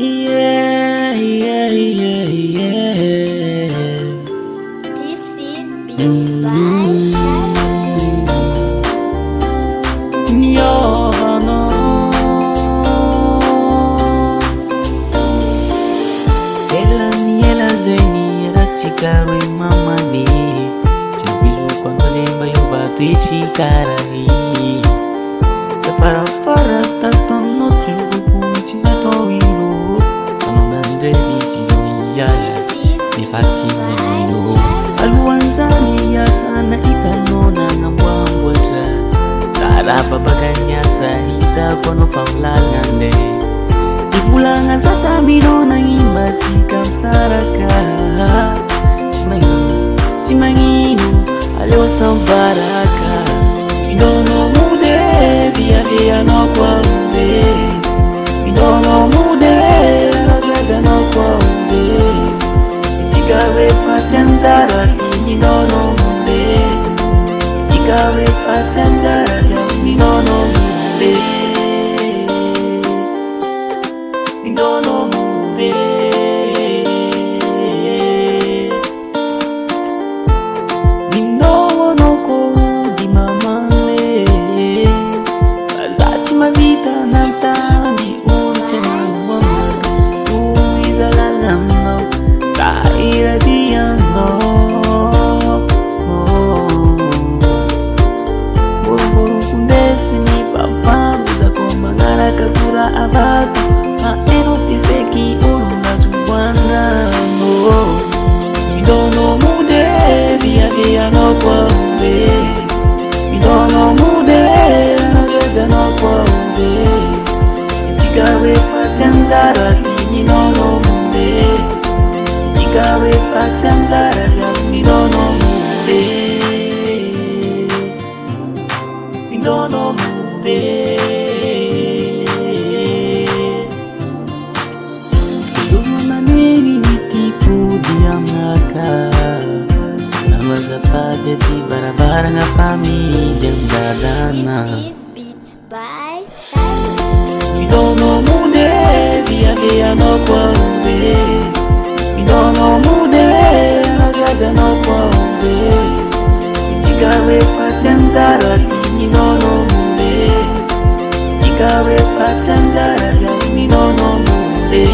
Yeah, yeah, yeah, yeah. This is Beats by Shiny. Yano. Ela zeni era chikaru mamani. Chibizu quando lembra eu bato e chikarani. Para fora tanto noite puputi na toino. Quando mandei decisão yala ni fatina nino. Alwanzani ya sana itanona na mwambwata. Tarapa baganya sahita kono famlalande. Ifulanga zata mirona imbati kamsaraka. Chimangino aleo sambaraka. Idono mude via no kwaude. Idono mude via no kwaude. Ichikawe patsanzara idono mude. Ichikawe patsanzara idono mude. Idono mude. Vita nantani urchenando uizalalando irradiando buru kundesini papabuza komangara kakura abatu maeno piseki ulunga chuwanano idono mude via no kwaude idono mude no kwaude ichikawe patsanzara inono mude ichikawe patsanzara inono mude inono mude Manweni nitipu diamaka nama zapade di barabara nga pamilya dadana. By Shiny. Idono mude via no kwaude. Idono mude via no kwaude. Ichikawe patsanzara inono mude. Ichikawe patsanzara inono mude.